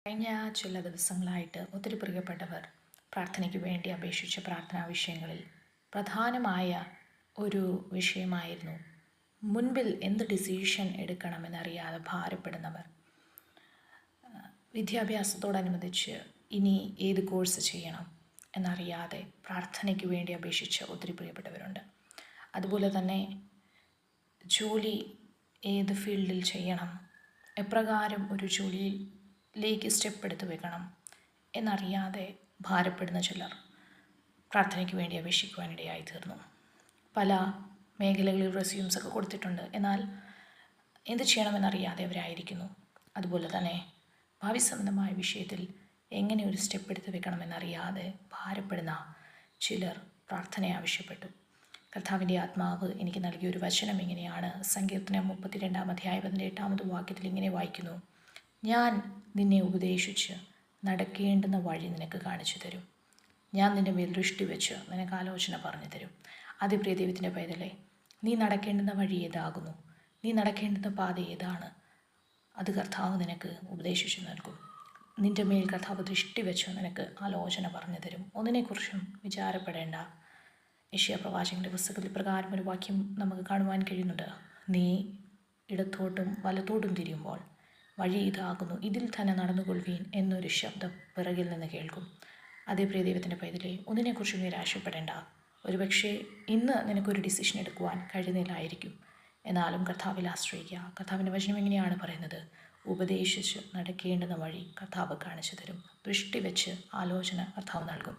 കഴിഞ്ഞ ചില ദിവസങ്ങളായിട്ട് ഒത്തിരി പ്രിയപ്പെട്ടവർ പ്രാർത്ഥനയ്ക്ക് വേണ്ടി അപേക്ഷിച്ച പ്രാർത്ഥനാ വിഷയങ്ങളിൽ പ്രധാനമായ ഒരു വിഷയമായിരുന്നു മുൻപിൽ എന്ത് ഡിസിഷൻ എടുക്കണമെന്നറിയാതെ ഭാരപ്പെടുന്നവർ. വിദ്യാഭ്യാസത്തോടനുബന്ധിച്ച് ഇനി ഏത് കോഴ്സ് ചെയ്യണം എന്നറിയാതെ പ്രാർത്ഥനയ്ക്ക് വേണ്ടി അപേക്ഷിച്ച ഒത്തിരി പ്രിയപ്പെട്ടവരുണ്ട്. അതുപോലെ തന്നെ ജോലി ഏത് ഫീൽഡിൽ ചെയ്യണം, എപ്രകാരം ഒരു ജോലിയിലേക്ക് സ്റ്റെപ്പ് എടുത്ത് വെക്കണം എന്നറിയാതെ ഭാരപ്പെടുന്ന ചിലർ പ്രാർത്ഥനയ്ക്ക് വേണ്ടി അപേക്ഷിക്കുവാനിടയായി തീർന്നു. പല മേഖലകളിൽ റെസ്യൂംസൊക്കെ കൊടുത്തിട്ടുണ്ട്, എന്നാൽ എന്ത് ചെയ്യണമെന്നറിയാതെ അവരായിരിക്കുന്നു. അതുപോലെ തന്നെ ഭാവി സംബന്ധമായ വിഷയത്തിൽ എങ്ങനെ ഒരു സ്റ്റെപ്പ് എടുത്ത് വെക്കണമെന്നറിയാതെ ഭാരപ്പെടുന്ന ചിലർ പ്രാർത്ഥന ആവശ്യപ്പെട്ടു. കർത്താവിൻ്റെ ആത്മാവ് എനിക്ക് നൽകിയൊരു വചനം ഇങ്ങനെയാണ്. സങ്കീർത്തനം 32-ാം വാക്യത്തിൽ ഇങ്ങനെ വായിക്കുന്നു: ഞാൻ നിന്നെ ഉപദേശിച്ച് നടക്കേണ്ടുന്ന വഴി നിനക്ക് കാണിച്ചു തരും. ഞാൻ നിന്റെ മേൽ ദൃഷ്ടി വെച്ച് നിനക്ക് ആലോചന പറഞ്ഞു തരും. പ്രിയ ദൈവത്തിൻ്റെ പൈതലേ, നീ നടക്കേണ്ടുന്ന വഴി ഏതാകുന്നു? നീ നടക്കേണ്ടുന്ന പാത ഏതാണ്? അത് കർത്താവ് നിനക്ക് ഉപദേശിച്ചു നൽകും. നിൻ്റെ മേൽ കർത്താവ് ദൃഷ്ടി വെച്ച് നിനക്ക് ആലോചന പറഞ്ഞു തരും. ഒന്നിനെക്കുറിച്ചും വിചാരപ്പെടേണ്ട. യെശയ്യാ പ്രവാചകൻ്റെ പുസ്തകത്തിൽ പ്രകാരം ഒരു വാക്യം നമുക്ക് കാണുവാൻ കഴിയുന്നുണ്ട്: നീ ഇടത്തോട്ടും വലത്തോട്ടും തിരിയുമ്പോൾ വഴി ഇതാകുന്നു, ഇതിൽ തന്നെ നടന്നുകൊള്ളുവീൻ എന്നൊരു ശബ്ദം പിറകിൽ നിന്ന് കേൾക്കും. പ്രിയ ദൈവത്തിൻ്റെ പൈതലേ, ഒന്നിനെക്കുറിച്ചും നിരാശപ്പെടേണ്ട. ഒരുപക്ഷെ ഇന്ന് നിനക്കൊരു ഡിസിഷൻ എടുക്കുവാൻ കഴിയുന്നില്ലായിരിക്കും, എന്നാലും കർത്താവിൽ ആശ്രയിക്കുക. കർത്താവിൻ്റെ വചനം എങ്ങനെയാണ് പറയുന്നത്? ഉപദേശിച്ച് നടക്കേണ്ടുന്ന വഴി കർത്താവ് കാണിച്ചു തരും. ദൃഷ്ടി വെച്ച് ആലോചന കർത്താവ് നൽകും.